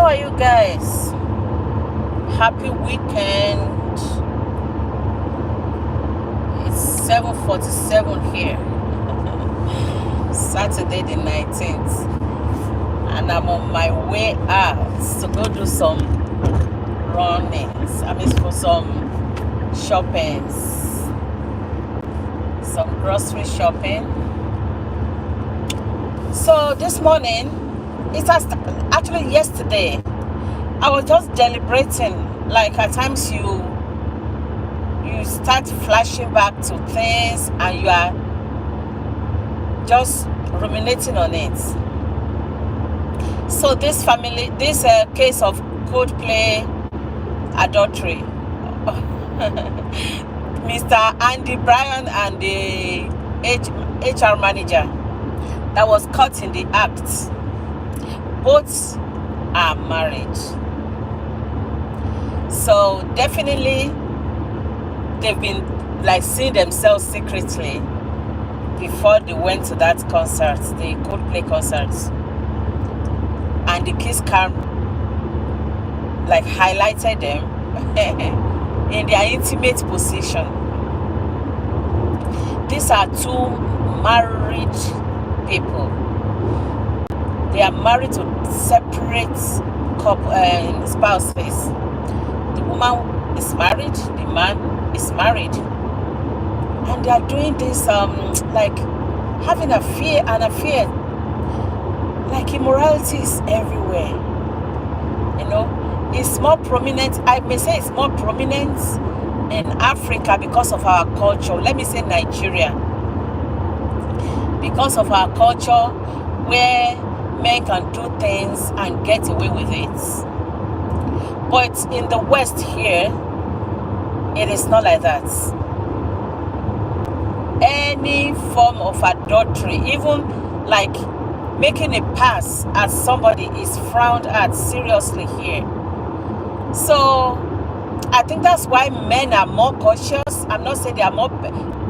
are you guys? Happy weekend. It's 7:47 here. Saturday the 19th. And I'm on my way out to go do some runnings. I mean for some shoppings. Some grocery shopping. So this morning, actually yesterday, I was just deliberating. Like at times you start flashing back to things and you are just ruminating on it. So this case of codeplay adultery, Mr. Andy Bryan and the HR manager that was caught in the act, both are married. So definitely they've been like seeing themselves secretly before they went to that concert, the Coldplay concert. And the kiss cam like highlighted them in their intimate position. These are two married people. They are married to separate spouses. The woman is married, the man is married, and they are doing this like having an affair. Like immorality is everywhere. It's more prominent. I may say it's more prominent in Africa because of our culture. Let me say Nigeria, because of our culture, where men can do things and get away with it. But in the West here, it is not like that. Any form of adultery, even like making a pass at somebody, is frowned at seriously here. So I think that's why men are more cautious. I'm not saying they are more,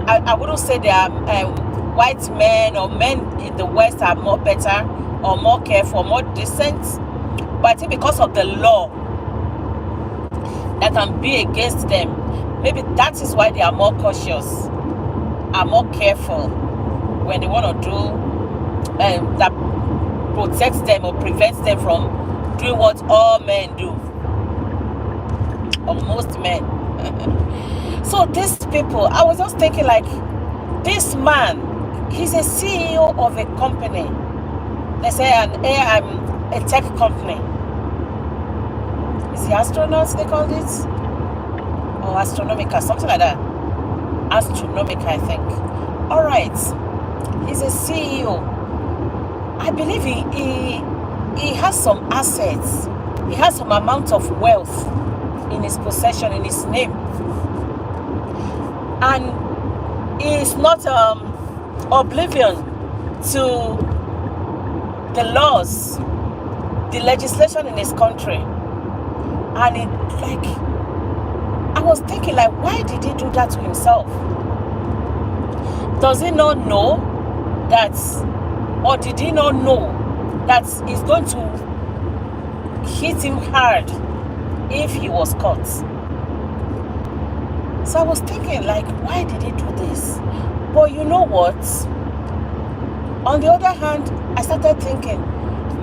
I wouldn't say they are white men or men in the West are more better or more careful, more decent. But I think because of the law that can be against them, maybe that is why they are more cautious, are more careful when they want to do that protects them or prevents them from doing what all men do, or most men. So these people, I was just thinking, like, this man, he's a CEO of a company. They say a tech company. Is it astronauts they called it? Or Astronomica, something like that. Astronomica, I think. All right. He's a CEO. I believe he has some assets. He has some amount of wealth in his possession, in his name. And he is not oblivion to the laws, the legislation in his country. And I was thinking, like, why did he do that to himself? Does he not know that, or did he not know that it's going to hit him hard if he was caught? So I was thinking, like, why did he do this? But you know what? On the other hand, I started thinking,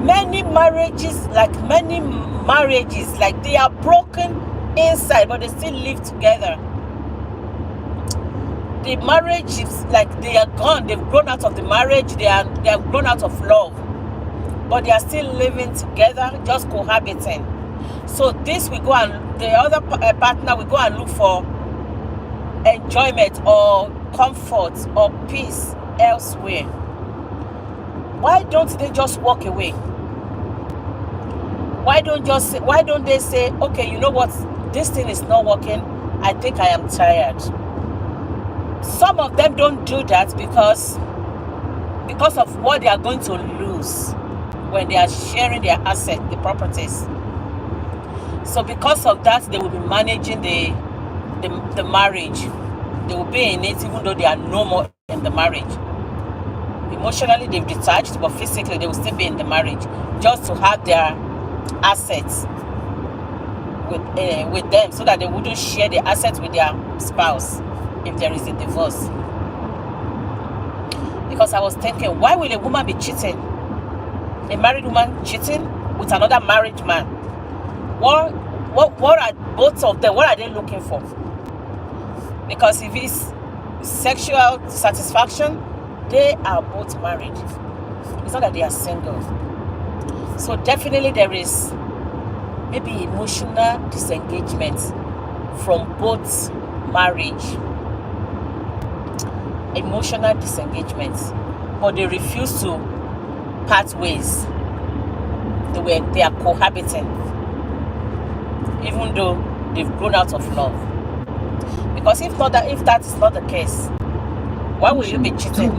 many marriages, like they are broken inside, but they still live together. The marriage is like they are gone. They've grown out of the marriage. They have grown out of love, but they are still living together, just cohabiting. So this we go, and the other partner will go and look for enjoyment or comfort or peace elsewhere. Why don't they just walk away? Why don't they say, okay, you know what, this thing is not working, I think I am tired. Some of them don't do that because of what they are going to lose when they are sharing their assets, the properties. So because of that, they will be managing the marriage. They will be in it even though they are no more in the marriage. Emotionally, they've detached, but physically, they will still be in the marriage just to have their assets with them, so that they wouldn't share the assets with their spouse if there is a divorce. Because I was thinking, why will a woman be cheating? A married woman cheating with another married man? What are both of them? What are they looking for? Because if it's sexual satisfaction, they are both married. It's not that they are single. So definitely there is maybe emotional disengagement from both marriage. Emotional disengagement. But they refuse to part ways. They are cohabiting, even though they've grown out of love. Because if that is not the case, why will you be cheating?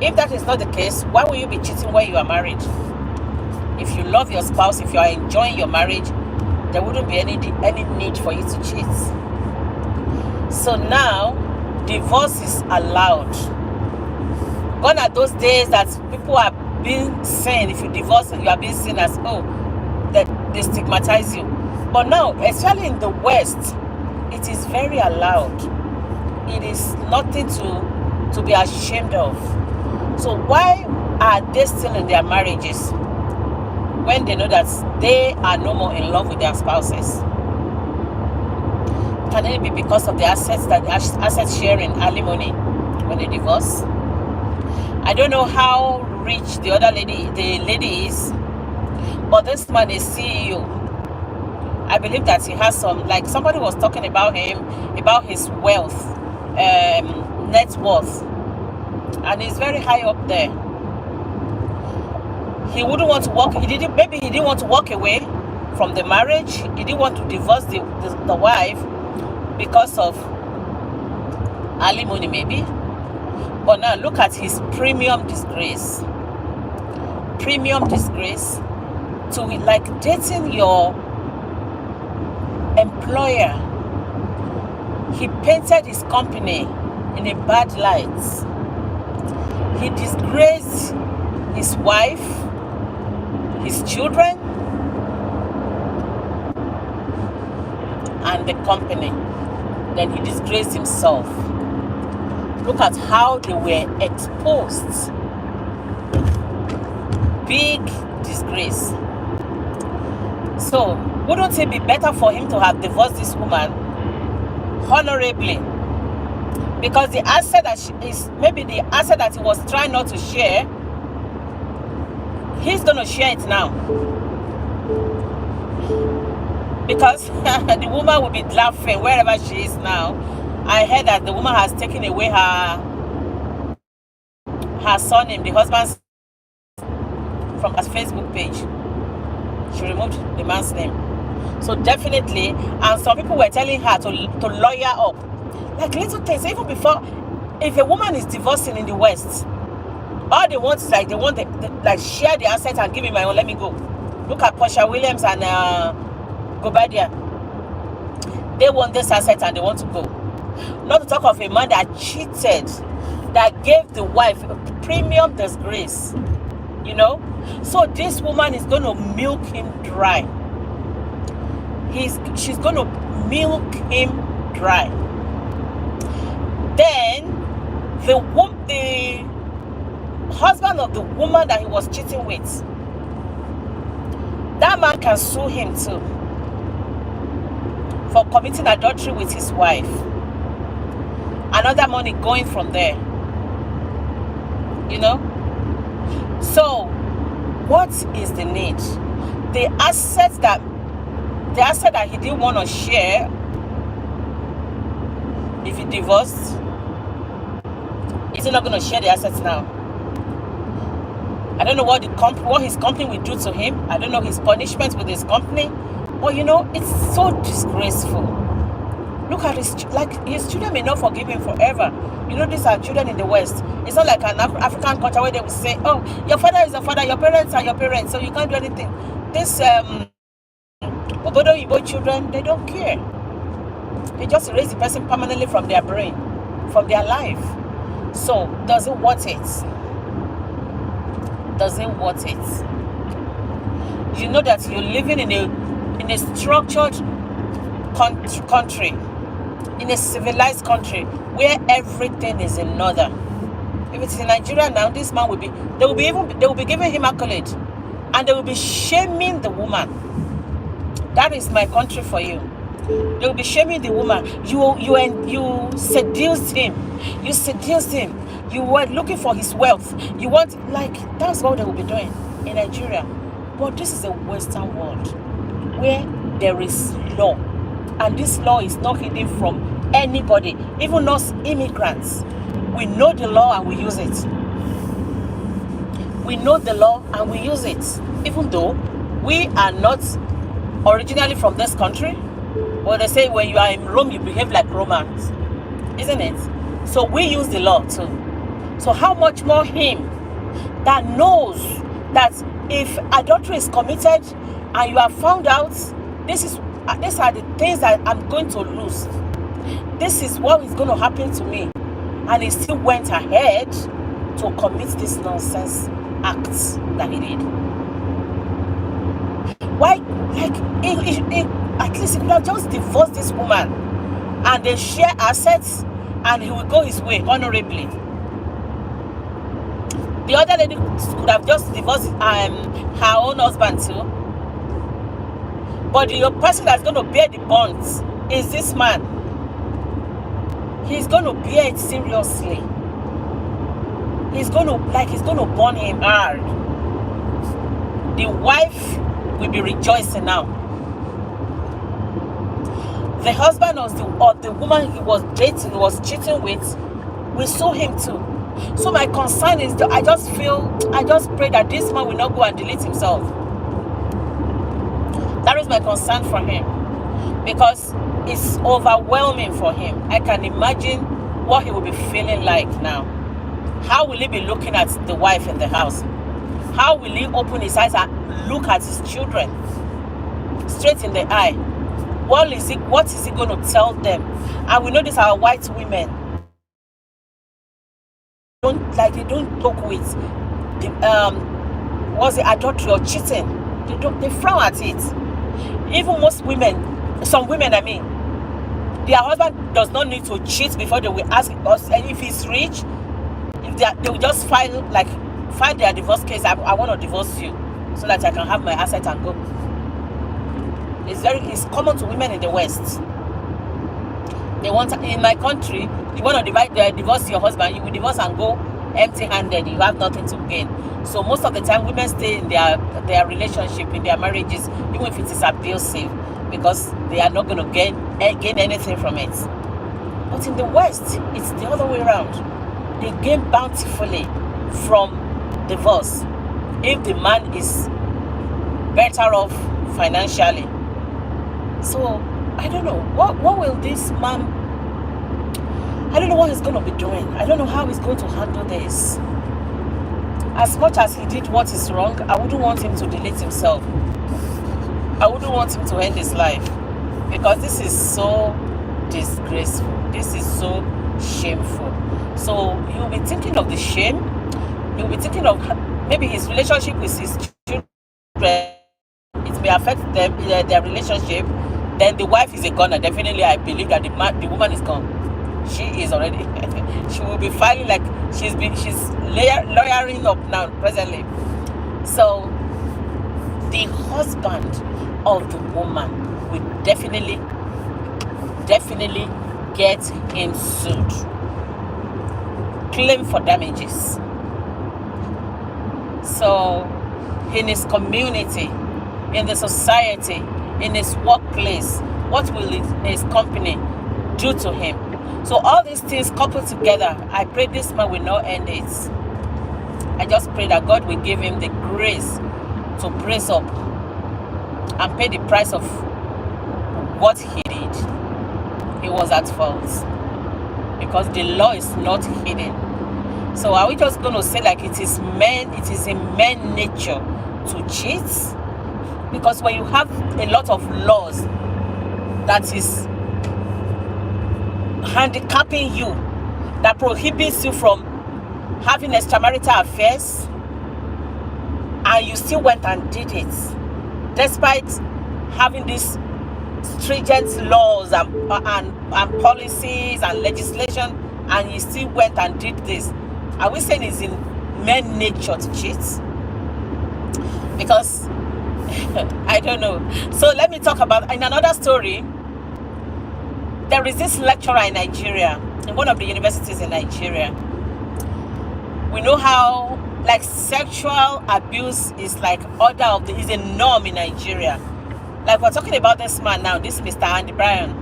If that is not the case, why will you be cheating when you are married? If you love your spouse, if you are enjoying your marriage, there wouldn't be any need for you to cheat. So now, divorce is allowed. Gone are those days that people are being seen. If you divorce, you are being seen as, that they stigmatize you. But now, especially in the West, it is very allowed. It is nothing to be ashamed of. So why are they still in their marriages when they know that they are no more in love with their spouses? Can it be because of the asset sharing, alimony, when they divorce? I don't know how rich the lady is, but this man is CEO. I believe that he has some, like somebody was talking about him, about his wealth, net worth, and he's very high up there. He wouldn't want to walk. He didn't want to walk away from the marriage. He didn't want to divorce the wife because of alimony, maybe. But now look at his premium disgrace. Premium disgrace to like dating your employer. He painted his company in a bad light. He disgraced his wife, his children, and the company. Then he disgraced himself. Look at how they were exposed. Big disgrace. So, wouldn't it be better for him to have divorced this woman honorably? Because the asset maybe the asset that he was trying not to share, he's going to share it now. Because the woman will be laughing wherever she is now. I heard that the woman has taken away her surname, the husband's, from her Facebook page. She removed the man's name. So definitely, and some people were telling her to lawyer up. Like little things, even before, if a woman is divorcing in the West, all they want is like, they want like share the asset and give me my own, let me go. Look at Portia Williams and Gobadia. They want this asset and they want to go. Not to talk of a man that cheated, that gave the wife a premium disgrace. You know? So this woman is going to milk him dry. She's going to milk him dry. Then the husband of the woman that he was cheating with, that man can sue him too for committing adultery with his wife. Another money going from there. You know? So, what is the need? The asset that he didn't want to share, if he divorced, is he not going to share the assets now? I don't know what his company will do to him. I don't know his punishment with his company. But you know, it's so disgraceful. Look at his children may not forgive him forever. You know, these are children in the West. It's not like an African culture where they will say, oh, your father is your father, your parents are your parents, so you can't do anything. This Obodo Igbo children, they don't care. They just erase the person permanently from their brain, from their life. So, does it worth it? Does it worth it? you know that you're living in a structured country, in a civilized country where everything is in order. If it's in Nigeria now, this man they will be giving him accolade, and they will be shaming the woman. That is my country for you. They will be shaming the woman. You seduced him. You seduced him. You were looking for his wealth. You want, like, that's what they will be doing in Nigeria. But this is a Western world where there is law, and this law is not hidden from anybody, even us immigrants. We know the law and we use it. We know the law and we use it, even though we are not originally from this country. But they say when you are in Rome, you behave like Romans, isn't it? So we use the law too. So how much more him that knows that if adultery is committed and you are found out, these are the things that I'm going to lose. This is what is going to happen to me. And he still went ahead to commit this nonsense acts that he did. Why? Like, at least he could have just divorced this woman and they share assets and he will go his way honorably. The other lady could have just divorced her own husband too. But the person that's going to bear the bonds is this man. He's going to bear it seriously. He's going to burn him hard. The wife will be rejoicing now. The husband of the woman he was dating, he was cheating with, will sue him too. So my concern is that I just pray that this man will not go and delete himself. That is my concern for him, because it's overwhelming for him. I can imagine what he will be feeling like now. How will he be looking at the wife in the house? How will he open his eyes and look at his children straight in the eye? What is he going to tell them? And we know these are white women. They don't talk with adultery or cheating. They frown at it. Even some women, their husband does not need to cheat before they will ask us. And if he's rich, they will just file their divorce case. I want to divorce you so that I can have my asset and go. It's common to women in the West. They want, in my country, you want to divorce your husband, you will divorce and go empty-handed. You have nothing to gain. So most of the time, women stay in their relationship, in their marriages, even if it is abusive, because they are not going to gain anything from it. But in the West, it's the other way around. They gain bountifully from divorce if the man is better off financially. So I don't know what will this man, I don't know what he's going to be doing. I don't know how he's going to handle this. As much as he did what is wrong, I wouldn't want him to delete himself. I wouldn't want him to end his life, because this is so disgraceful. This is so shameful. So you'll be thinking of the shame. You'll be thinking of maybe his relationship with his children. It may affect them, their relationship. Then the wife is a goner. Definitely, I believe that the woman is gone. She is already. She will be filing like she's lawyering up now presently. So the husband of the woman will definitely get him sued. Claim for damages. So in his community, in the society, in his workplace, what will his company do to him? So all these things coupled together, I pray this man will not end it. I just pray that God will give him the grace to brace up and pay the price of what he did. He was at fault, because the law is not hidden. So are we just going to say like it is in man nature to cheat? Because when you have a lot of laws that is handicapping you, that prohibits you from having extramarital affairs, and you still went and did it, despite having these stringent laws and policies and legislation, and he still went and did this. Are we saying it's in men nature to cheat? Because I don't know. So let me talk about, in another story, there is this lecturer in Nigeria, in one of the universities in Nigeria. We know how like sexual abuse is like is a norm in Nigeria. Like we're talking about this man now, this Mr. Andy Bryan.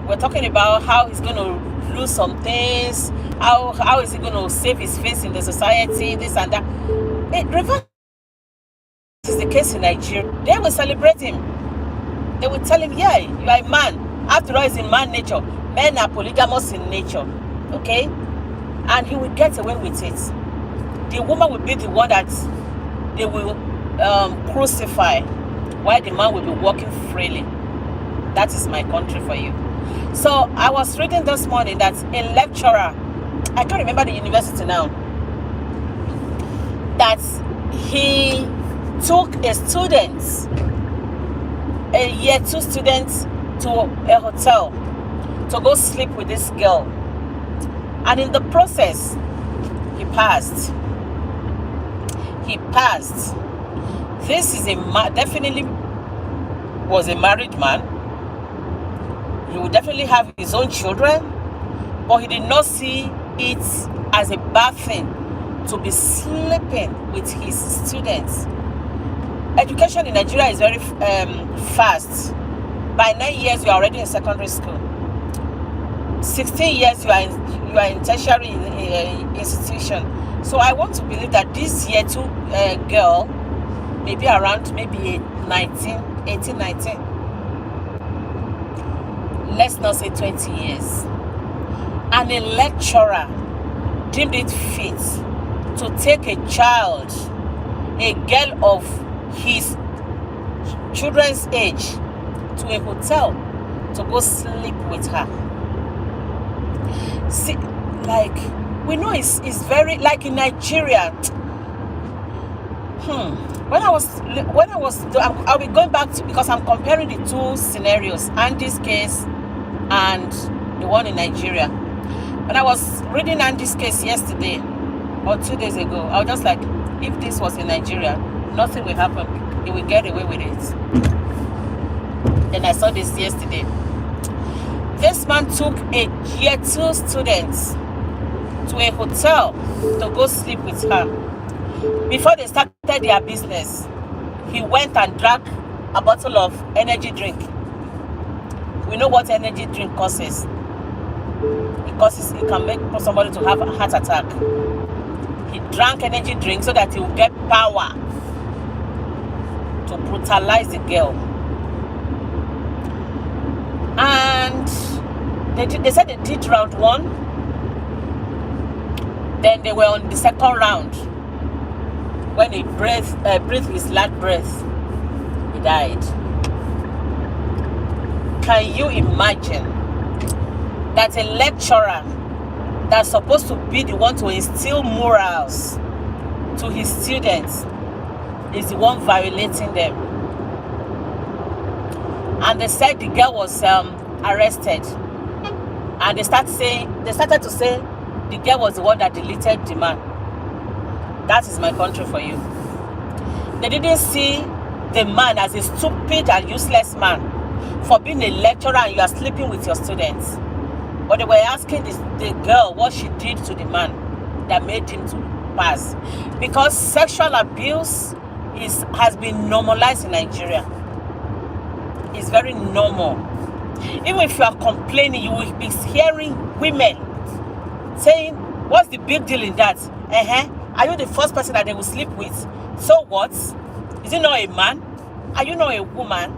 We're talking about how he's going to lose some things, how is he going to save his face in the society, this and that. Reverse is the case in Nigeria. They will celebrate him. They will tell him, yeah, you are a man. After all, it's in man nature. Men are polygamous in nature. Okay? And he will get away with it. The woman will be the one that they will crucify, while the man will be walking freely. That is my country for you. So I was reading this morning that a lecturer, I can't remember the university now, that he took a student, a year 2 student, to a hotel to go sleep with this girl. And in the process, he passed. He passed. This is definitely was a married man. He would definitely have his own children, but he did not see it as a bad thing to be sleeping with his students. Education in Nigeria is very fast. By 9 years, you are already in secondary school. 16 years, you are in tertiary institution. So I want to believe that this year 2 girl, maybe around 18, 19. Let's not say 20 years. And a lecturer deemed it fit to take a child, a girl of his children's age, to a hotel to go sleep with her. See, like, we know it's very, like in Nigeria. I'll be going back to, because I'm comparing the 2 scenarios, Andy's case and the one in Nigeria. When I was reading Andy's case yesterday or 2 days ago, I was just like, if this was in Nigeria, nothing will happen. He will get away with it. Then I saw this yesterday. This man took a year 2 student to a hotel to go sleep with her. Before they started their business, he went and drank a bottle of energy drink. We know what energy drink causes. It can make somebody to have a heart attack. He drank energy drink so that he will get power to brutalize the girl. And they said they did round 1. Then they were on the second round. When he breathed his last breath, he died. Can you imagine that a lecturer that's supposed to be the one to instill morals to his students is the one violating them? And they said the girl was arrested, and they started to say the girl was the one that deleted the man. That is my country for you. They didn't see the man as a stupid and useless man for being a lecturer and you are sleeping with your students. But they were asking the girl what she did to the man that made him to pass. Because sexual abuse has been normalized in Nigeria. It's very normal. Even if you are complaining, you will be hearing women saying, what's the big deal in that? Are you the first person that they will sleep with? So what? Is it not a man? Are you not a woman?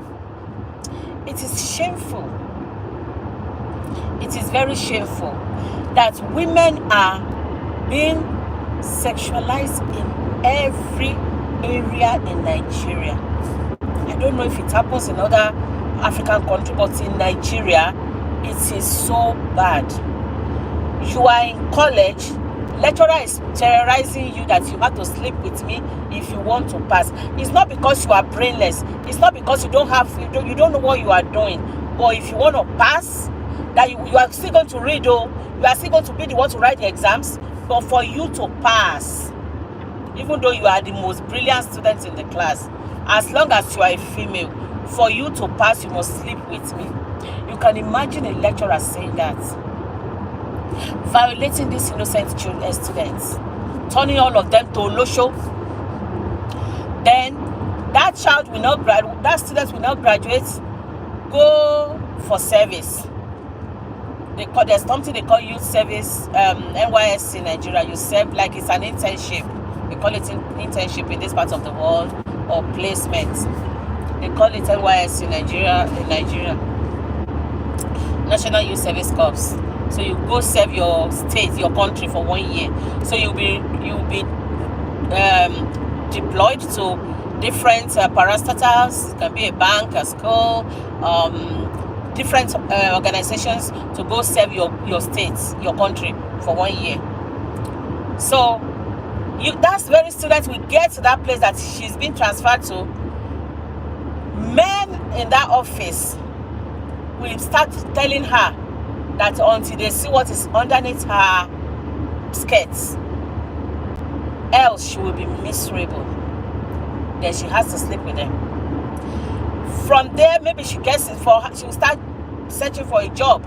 It is shameful. It is very shameful that women are being sexualized in every area in Nigeria. I don't know if it happens in other African countries, but in Nigeria, it is so bad. You are in college, lecturer is terrorizing you that you have to sleep with me if you want to pass. It's not because you are brainless. It's not because you don't know what you are doing. But if you want to pass, that you are still going to read, you are still going to be the one to write the exams. But for you to pass, even though you are the most brilliant student in the class, as long as you are a female, for you to pass, you must sleep with me. You can imagine a lecturer saying that, violating these innocent students, turning all of them to Olosho. Then that child will not graduate, that student will not graduate, go for service. There's something they call youth service, NYSC in Nigeria. You serve like it's an internship. They call it internship in this part of the world, or placement. They call it NYSC in Nigeria. National Youth Service Corps. So you go serve your state, your country for 1 year. So you'll be deployed to different parastatals. It can be a bank, a school, different organizations, to go serve your state, your country for 1 year. So that's very student will get to that place that she's been transferred to. Men in that office will start telling her that until they see what is underneath her skirts, else she will be miserable. Then she has to sleep with them. From there, maybe she will start searching for a job.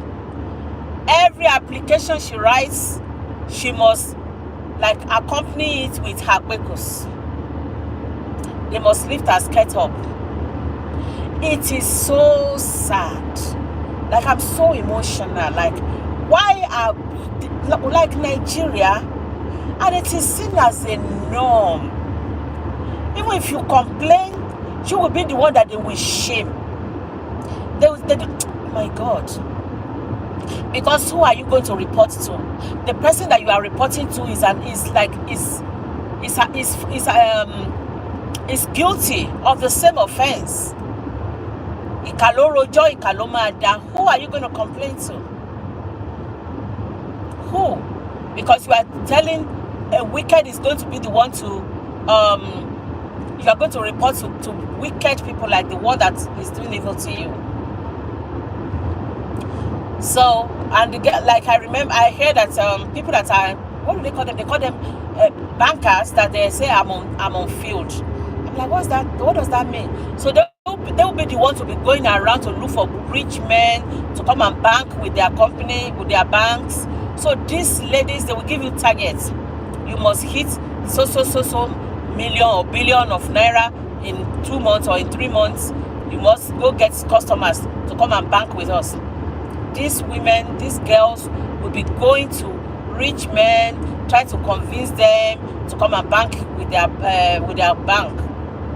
Every application she writes, she must accompany it with her bekos. They must lift her skirt up. It is so sad. I'm so emotional. Why are Nigeria, and it is seen as a norm. Even if you complain, you will be the one that they will shame. My God. Because who are you going to report to? The person that you are reporting to is guilty of the same offense. Who are you going to complain to? Who? Because you are telling a wicked is going to be the one to you are going to report to wicked people like the one that is doing evil to you. So, and I remember I heard that people that are, what do they call them? They call them bankers, that they say I'm on field. I'm like, what does that mean? So they will be the ones to be going around to look for rich men to come and bank with their company, with their banks. So these ladies, they will give you targets. You must hit so million or billion of naira in 2 months or in 3 months. You must go get customers to come and bank with us. These women, these girls will be going to rich men, trying to convince them to come and bank with their bank.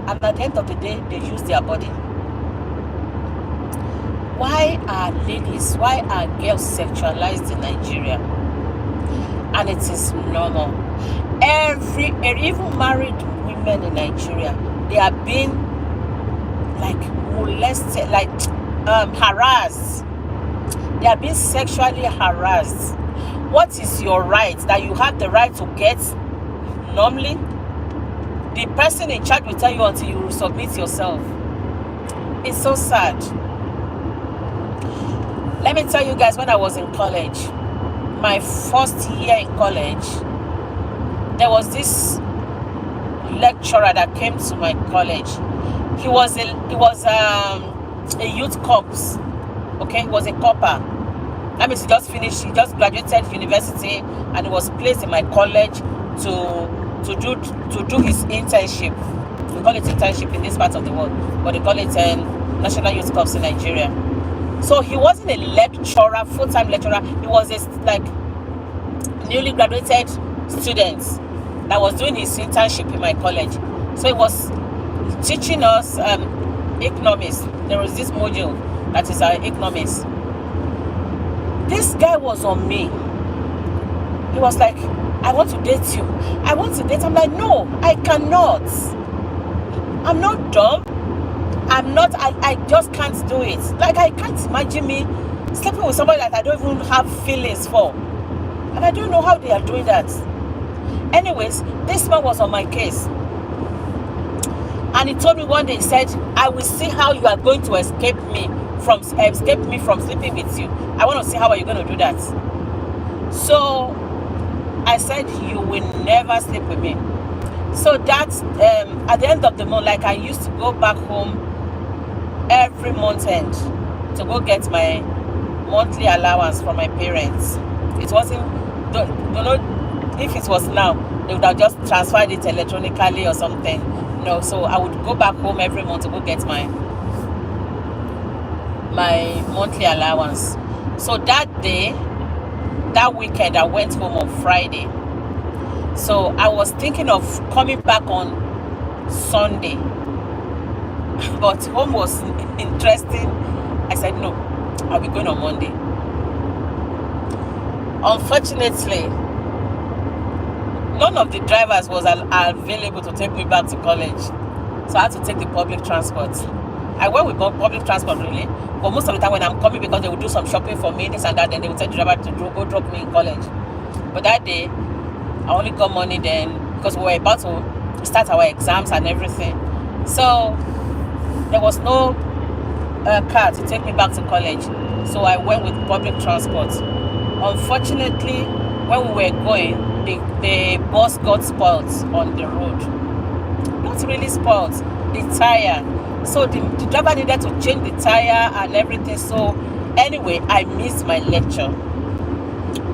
And at the end of the day, they use their body. Why are girls sexualized in Nigeria? And it is normal. Even married women in Nigeria, they are being molested, harassed. They are being sexually harassed. What is your right that you have the right to get? Normally, the person in charge will tell you until you submit yourself. It's so sad. Let me tell you guys, when I was in college, my first year in college, there was this lecturer that came to my college. He was a youth corps. Okay, he was a copper. That means he just graduated university, and he was placed in my college to do his internship. We call it internship in this part of the world, but they call it National Youth Corps in Nigeria. So he wasn't a lecturer, full-time lecturer. He was a newly graduated student that was doing his internship in my college. So he was teaching us economics. There was this module that is our economics. This guy was on me. He was like, I want to date you. I want to date. I'm like, no, I cannot. I'm not dumb. I just can't do it. I can't imagine me sleeping with somebody that I don't even have feelings for. And I don't know how they are doing that. Anyways, this man was on my case. And he told me one day, he said, I will see how you are going to escape me from sleeping with you. I want to see how are you going to do that. So I said, you will never sleep with me. So that's at the end of the month, like I used to go back home every month end to go get my monthly allowance from my parents. It wasn't, don't know if it was now, they would have just transferred it electronically or something. No, so I would go back home every month to go get my monthly allowance. So that weekend, I went home on Friday. So I was thinking of coming back on Sunday, but home was interesting. I said, no, I'll be going on Monday. Unfortunately, none of the drivers was available to take me back to college. So I had to take the public transport. I went with public transport really, but most of the time when I'm coming, because they would do some shopping for me, this and that, then they would tell the driver to go drop me in college. But that day, I only got money then because we were about to start our exams and everything. So there was no car to take me back to college. So I went with public transport. Unfortunately, when we were going, the bus got spoiled on the road. Not really spoiled, the tire. So the driver needed to change the tire and everything. So anyway, I missed my lecture.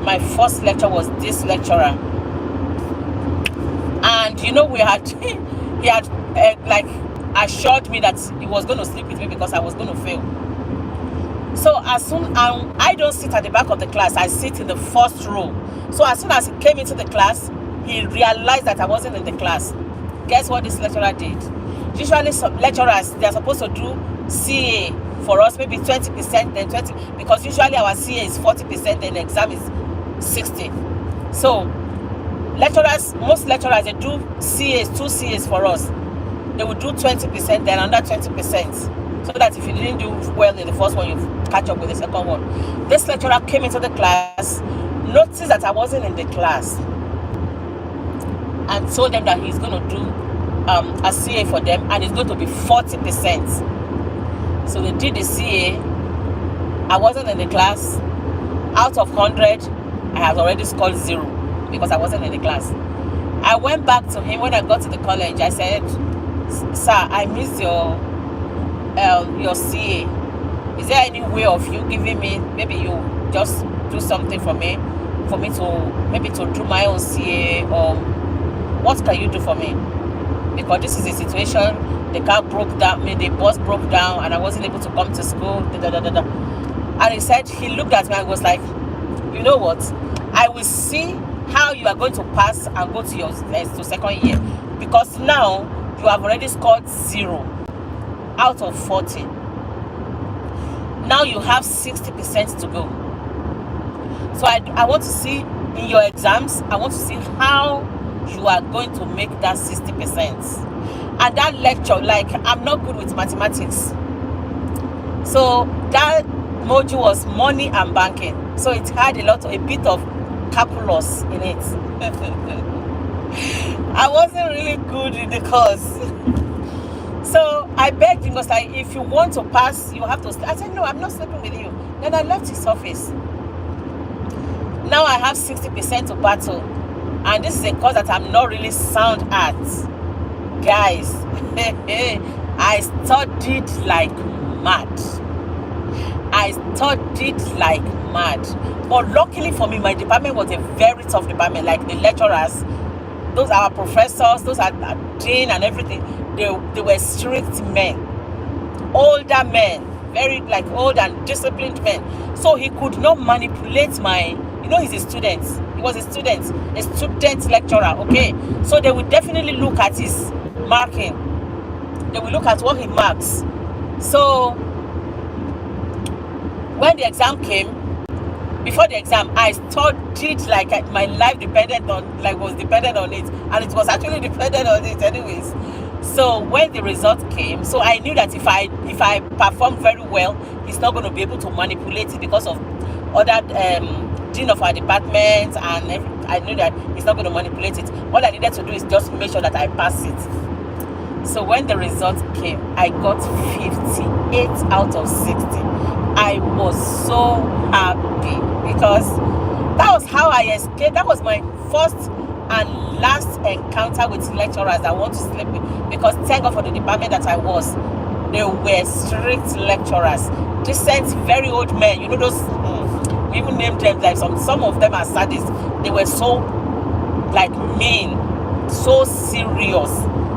My first lecture was this lecturer. And you know, he had like assured me that he was going to sleep with me because I was going to fail. So as soon I don't sit at the back of the class, I sit in the first row. So as soon as he came into the class, he realized that I wasn't in the class. Guess what this lecturer did? Usually some lecturers, they're supposed to do CA for us, maybe 20%, then 20, because usually our CA is 40%, then the exam is 60. So most lecturers, they do CAs, 2 CAs for us. They will do 20%, then another 20%. So that if you didn't do well in the first one, you catch up with the second one. This lecturer came into the class, noticed that I wasn't in the class, and told them that he's going to do a CA for them, and it's going to be 40%. So they did the CA. I wasn't in the class. Out of 100, I had already scored 0 because I wasn't in the class. I went back to him when I got to the college. I said, sir, I missed your CA. Is there any way of you giving me, maybe you just do something for me to maybe to do my own CA, or what can you do for me? Because this is a situation, the car broke down, the bus broke down, and I wasn't able to come to school. And he said, he looked at me and was like, you know what? I will see how you are going to pass and go to your to second year, because now you have already scored 0 out of 40. Now you have 60% to go. So I want to see in your exams, I want to see how you are going to make that 60%. And that lecture, like, I'm not good with mathematics. So that module was money and banking. So it had a bit of calculus in it. I wasn't really good in the course. So I begged him, because like, if you want to pass, you have to. I said, no, I'm not sleeping with you. Then I left his office. Now I have 60% to battle. And this is a course that I'm not really sound at. Guys, I studied like mad. But luckily for me, my department was a very tough department. Like the lecturers, those are our professors, those are dean and everything. They were strict men, older men, very like old and disciplined men. So he could not manipulate my, he's a student. He was a student lecturer, okay? So they will definitely look at his marking. They will look at what he marks. So when the exam came, before the exam, I studied like my life was dependent on it, and it was actually dependent on it anyways. So when the result came, so I knew that if I performed very well, he's not going to be able to manipulate it because of other dean of our department and I knew that he's not going to manipulate it. All I needed to do is just make sure that I pass it. So when the result came, I got 58 out of 60. I was so happy because that was how I escaped. That was my first and last encounter with lecturers that want to sleep with, because thank God for the department that I was. They were strict lecturers, decent, very old men. You know those, we even named them, like some of them are sadists. They were so like mean, so serious.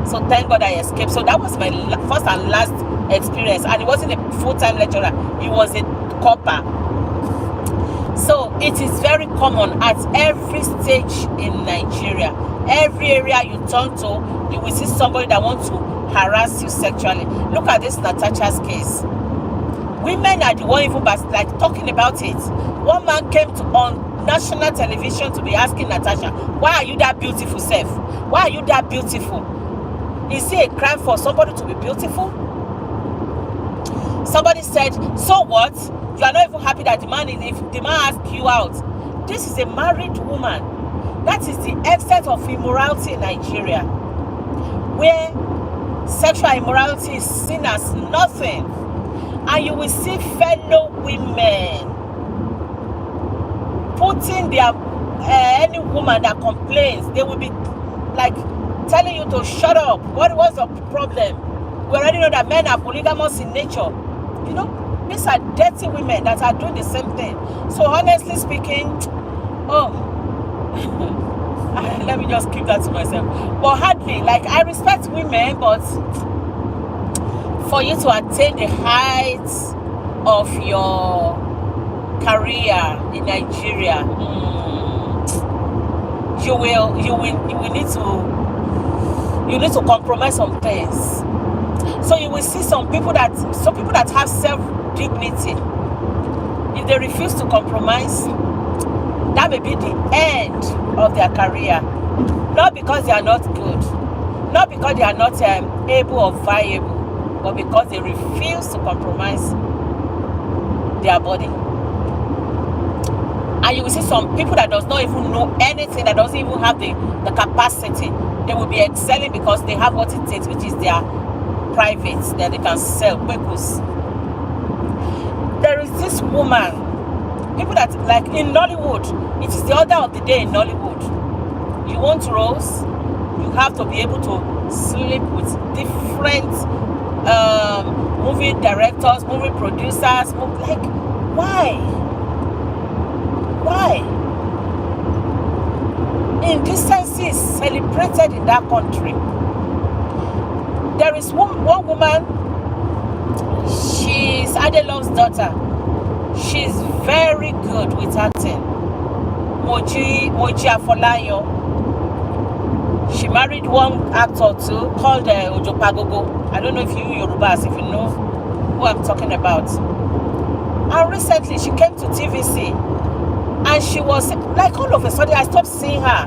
So thank God I escaped. So that was my first and last experience, and it wasn't a full-time lecturer, it was a copper. So it is very common at every stage in Nigeria. Every area you turn to, you will see somebody that wants to harass you sexually. Look at this Natasha's case. Women are the one even like talking about it. One man came on national television to be asking Natasha, why are you that beautiful, self? Why are you that beautiful? Is it a crime for somebody to be beautiful? Somebody said, so what? You are not even happy that the man asks you out. This is a married woman. That is the extent of immorality in Nigeria, where sexual immorality is seen as nothing. And you will see fellow women putting their any woman that complains, they will be like telling you to shut up. What was the problem? We already know that men are polygamous in nature. You know, these are dirty women that are doing the same thing. So honestly speaking, let me just keep that to myself. But hardly, like, I respect women, but for you to attain the heights of your career in Nigeria, you will need to compromise some things. So you will see some people that have self-dignity. If they refuse to compromise, that may be the end of their career. Not because they are not good, not because they are not able or viable, but because they refuse to compromise their body. And you will see some people that does not even know anything, that doesn't even have the capacity. They will be excelling because they have what it takes, which is their private, that they can sell quickos. There is this woman, people that, like in Nollywood, it is the order of the day in Nollywood. You want roles, you have to be able to sleep with different movie directors, movie producers. Like, why? Indecency is celebrated in that country. There is one woman, she's Adelo's daughter. She's very good with acting. Moji Afolayo. She married one actor too, called Ojo Pagogo. I don't know if you Yorubas, if you know who I'm talking about. And recently she came to TVC, and she was like, all of a sudden I stopped seeing her,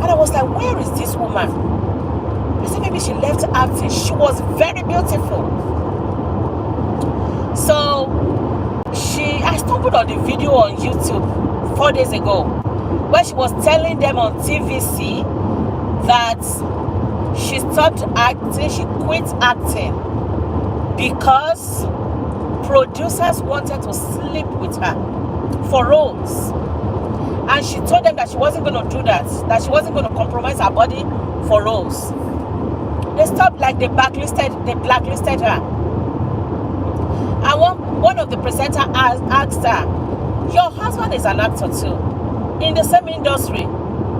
and I was like, where is this woman? I said maybe she left acting. She was very beautiful. So I stumbled on the video on YouTube 4 days ago, where she was telling them on TVC that she stopped acting, she quit acting because producers wanted to sleep with her for roles. And she told them that she wasn't going to do that she wasn't going to compromise her body for roles. They stopped, like they blacklisted her. And one of the presenters asked her, your husband is an actor too, in the same industry.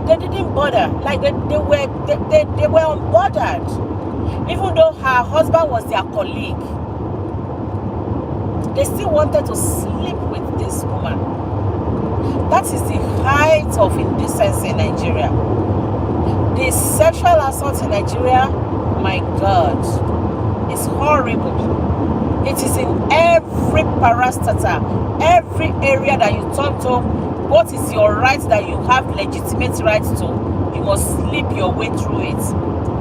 They didn't bother, like they were unbothered, even though her husband was their colleague. They still wanted to sleep with this woman. That is the height of indecency in Nigeria. The sexual assault in Nigeria, my God, is horrible. It is in every parastata, every area that you turn to. What is your right that you have legitimate rights to? You must sleep your way through it.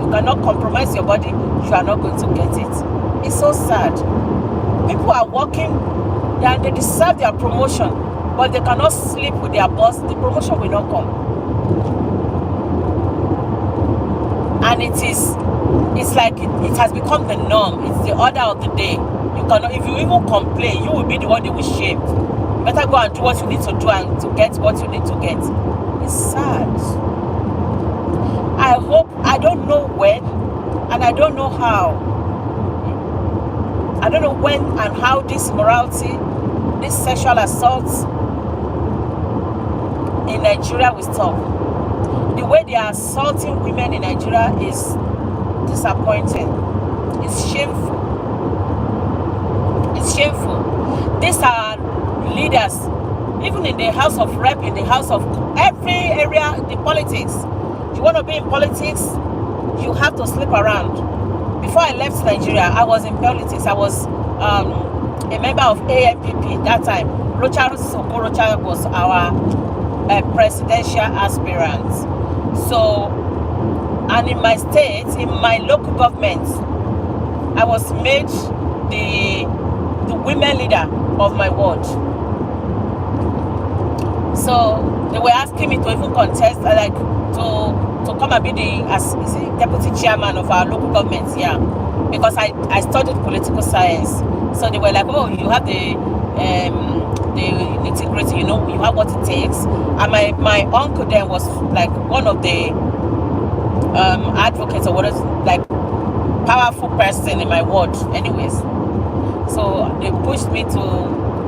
You cannot compromise your body. You are not going to get it. It's so sad. People are working and they deserve their promotion, but they cannot sleep with their boss. The promotion will not come. And it's like it has become the norm. It's the order of the day. You cannot, if you even complain, you will be the one they will shame. You better go and do what you need to do and to get what you need to get. It's sad. I don't know when, and I don't know how. I don't know when and how this morality, this sexual assaults in Nigeria will stop. The way they are assaulting women in Nigeria is disappointing. It's shameful. It's shameful. These are leaders, even in the House of Rep, in the House of every area, the politics. You want to be in politics, you have to sleep around. Before I left Nigeria, I was in politics. I was a member of AMPP that time. Rocha Sokorocha was our presidential aspirant. So, and in my state, in my local government, I was made the women leader of my ward. So they were asking me to even contest, like to come and be the deputy chairman of our local government, yeah, because I studied political science. So they were like, oh, you have the nitty-gritty, you know, you have what it takes. And my uncle then was like one of the advocates or what is like powerful person in my ward anyways. So they pushed me to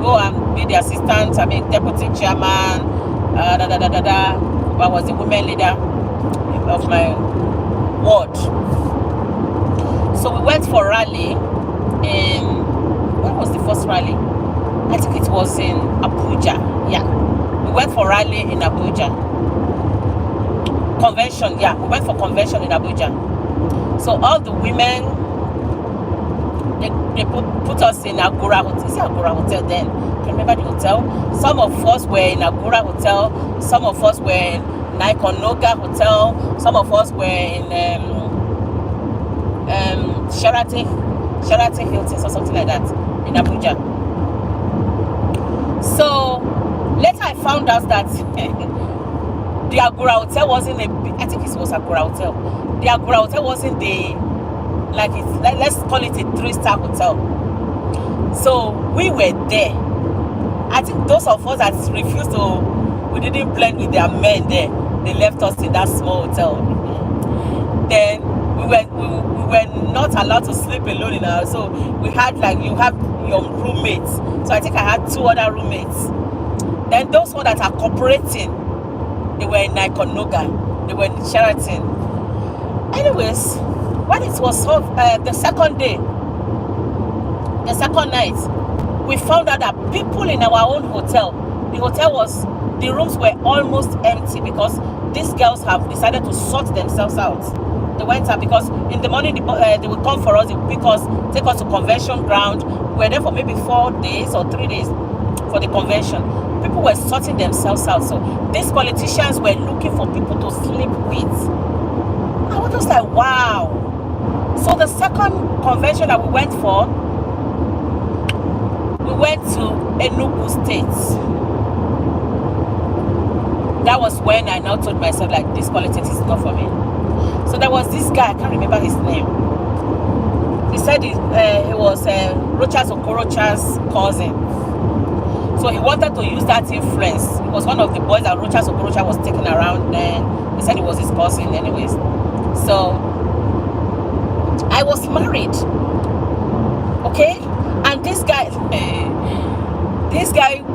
go and be the assistant, deputy chairman, I was the women leader of my ward. So we went for rally in, when was the first rally? I think it was in Abuja. Yeah, we went for rally in Abuja. Convention, yeah, we went for convention in Abuja. So all the women, they put us in Agora Hotel. Is it Agora Hotel then? I can't remember the hotel. Some of us were in Agora Hotel. Some of us were in Naikonoga Hotel. Some of us were in Sheraton Hilton or something like that in Abuja. So later I found out that the Agora Hotel wasn't I think it was Agora Hotel. The Agora Hotel wasn't let's call it a 3-star hotel. So we were there. I think those of us that refused we didn't blend with their men there. They left us in that small hotel. Then we were not allowed to sleep alone in our, so we had you have your roommates. So I think I had 2 other roommates. Then those ones that are cooperating, they were in Naikonoga, they were in Sheraton. Anyways, when it was the second day, the second night, we found out that people in our own hotel, the rooms were almost empty because these girls have decided to sort themselves out. They went out because in the morning they would come for us, they would pick us, take us to convention ground. We were there for maybe 4 days or 3 days for the convention. People were sorting themselves out. So these politicians were looking for people to sleep with. I was just like, wow. So the second convention that we went for, we went to Enugu State. That was when I now told myself, like, this politics is not for me. So there was this guy, I can't remember his name. He said he was Rochas Okorocha's cousin. So he wanted to use that influence. He was one of the boys that Rochas Okorocha was taking around then. He said he was his cousin anyways. So I was married. Okay? And this guy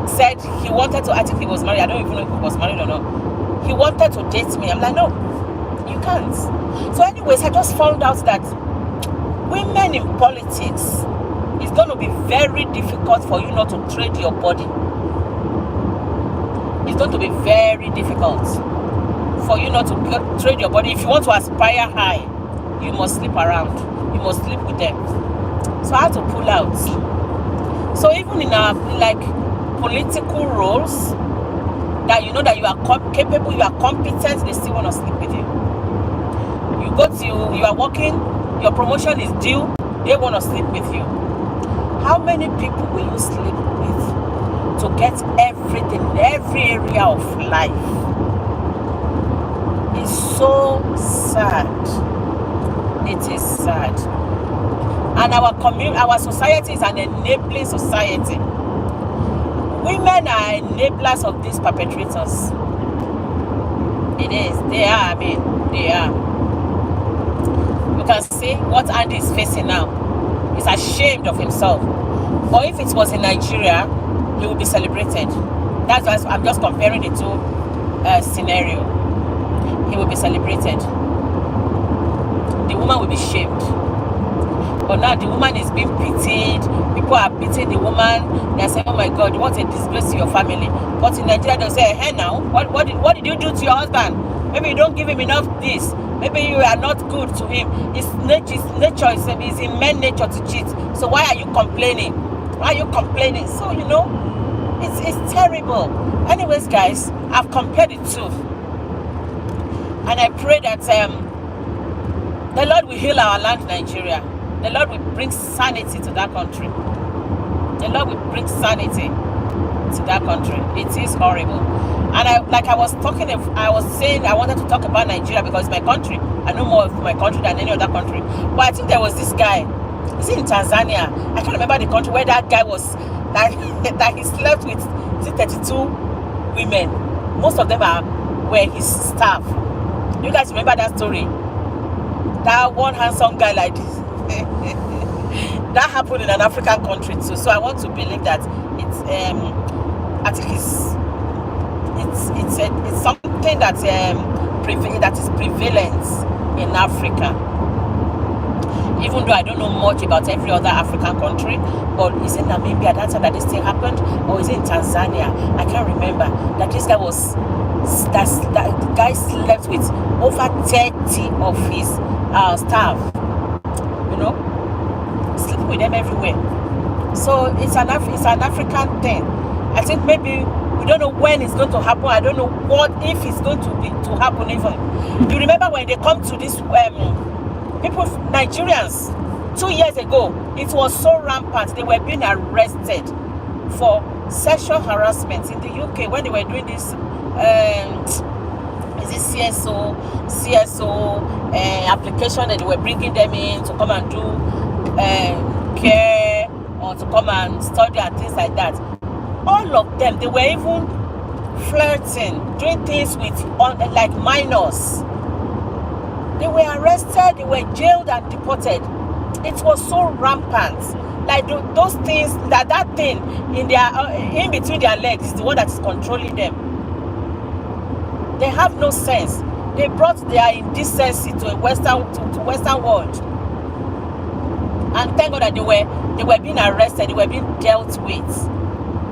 said he wanted to, I think he was married. I don't even know if he was married or not. He wanted to date me. I'm like, no, you can't. So anyways, I just found out that women in politics, it's going to be very difficult for you not to trade your body. It's going to be very difficult for you not to trade your body. If you want to aspire high, you must sleep around. You must sleep with them. So I had to pull out. So even in our political roles, that you know that you are capable, you are competent, they still want to sleep with you. You are working, your promotion is due, they want to sleep with you. How many people will you sleep with to get everything, every area of life? It's so sad. It is sad. And our society is an enabling society. Women are enablers of these perpetrators. It is. They are. They are. You can see what Andy is facing now. He's ashamed of himself. But if it was in Nigeria, he would be celebrated. That's why I'm just comparing the two scenario. He will be celebrated. The woman will be shamed. But now the woman is being pitied. People are pitying the woman. They're saying, oh my God, what a disgrace to your family. But in Nigeria, they'll say, hey now, what did you do to your husband? Maybe you don't give him enough this. Maybe you are not good to him. It's nature is in men's nature to cheat. So why are you complaining? Why are you complaining? So, it's terrible. Anyways, guys, I've compared the two. And I pray that the Lord will heal our land, Nigeria. The Lord will bring sanity to that country. The Lord will bring sanity to that country. It is horrible. And I was saying I wanted to talk about Nigeria because it's my country. I know more of my country than any other country. But I think there was this guy. Is he in Tanzania? I can't remember the country where that guy was that he slept with 32 women. Most of them were his staff. You guys remember that story? That one handsome guy like this. That happened in an African country too. So I want to believe that it's I think it's something that is prevalent in Africa. Even though I don't know much about every other African country, but is it Namibia that time that this thing happened, or is it in Tanzania? I can't remember. That this guy that the guy slept with over 30 of his staff. Sleeping with them everywhere. So it's an African thing. I think maybe we don't know when it's going to happen. I don't know what if it's going to happen even. You remember when they come to this people, Nigerians, 2 years ago, it was so rampant. They were being arrested for sexual harassment in the UK when they were doing this is it CSO application that they were bringing them in to come and do care or to come and study and things like that. All of them, they were even flirting, doing things with like minors. They were arrested, they were jailed and deported. It was so rampant. Like those things, that thing in between their legs is the one that is controlling them. They have no sense. They brought their indecency to a Western world. And thank God that they were being arrested, they were being dealt with.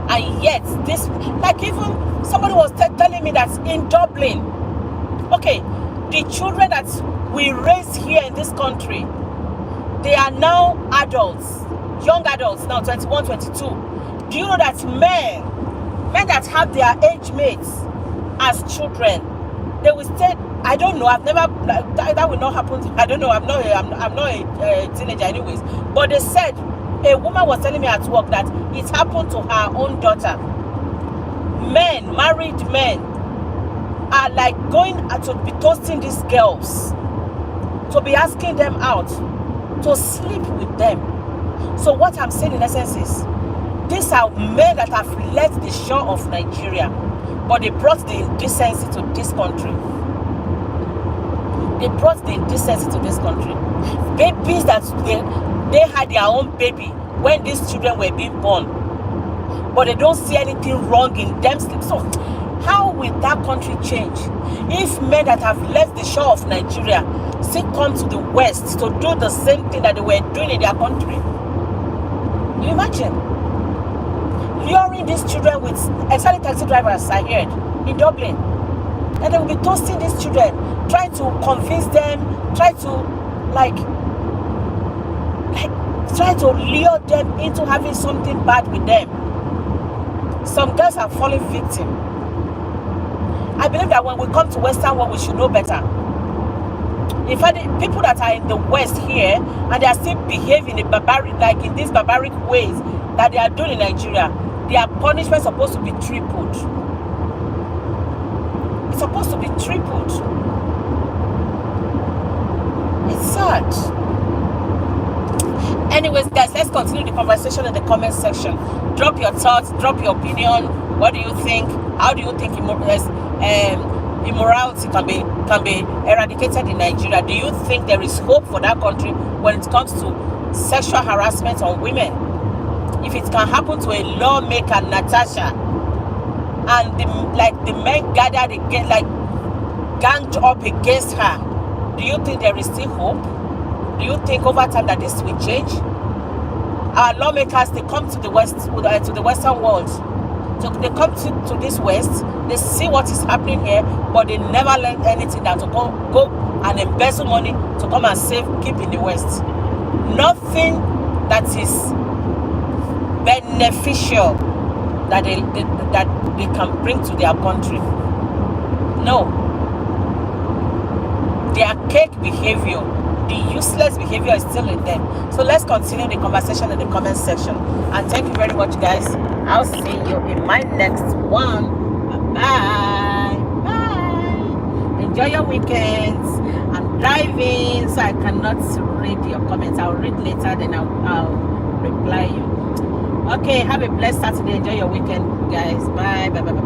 And yet, this, like even somebody was telling me that in Dublin, okay, the children that we raise here in this country, they are now adults, young adults now, 21, 22. Do you know that men that have their age mates as children, they will stay, I don't know, I've never, that will not happen, I don't know, I'm not a teenager anyways, but they said, a woman was telling me at work that it happened to her own daughter. Married men, are like going to be toasting these girls, to be asking them out, to sleep with them. So what I'm saying in essence is, these are men that have left the shore of Nigeria, but they brought the indecency to this country. They brought the indecency to this country. Babies that they had their own baby when these children were being born, but they don't see anything wrong in them. So how will that country change if men that have left the shore of Nigeria still come to the West to do the same thing that they were doing in their country? You imagine luring these children with, especially taxi drivers I heard in Dublin, and they will be toasting these children, trying to convince them, try to lure them into having something bad with them. Some girls are falling victim. I believe that when we come to Western world, we should know better. In fact, the people that are in the West here and they are still behaving in these barbaric ways that they are doing in Nigeria, their punishment is supposed to be tripled. It's supposed to be tripled. It's sad. Anyways, guys, let's continue the conversation in the comment section. Drop your thoughts, drop your opinion. What do you think? How do you think immorality can be eradicated in Nigeria? Do you think there is hope for that country when it comes to sexual harassment on women? If it can happen to a lawmaker, Natasha, and the men gathered again, ganged up against her, do you think there is still hope? Do you think over time that this will change? Our lawmakers, they come to the west, to the western world. So they come to this west, they see what is happening here, but they never learn anything than to go and embezzle money to come and keep in the west. Nothing that is beneficial that they can bring to their country. No. Their archaic behavior, the useless behavior is still in them. So let's continue the conversation in the comment section. And thank you very much, guys. I'll see you in my next one. Bye. Bye. Enjoy your weekends. I'm driving, so I cannot read your comments. I'll read later, then I'll reply you. Okay, have a blessed Saturday. Enjoy your weekend, guys. Bye. Bye. Bye. Bye. Bye.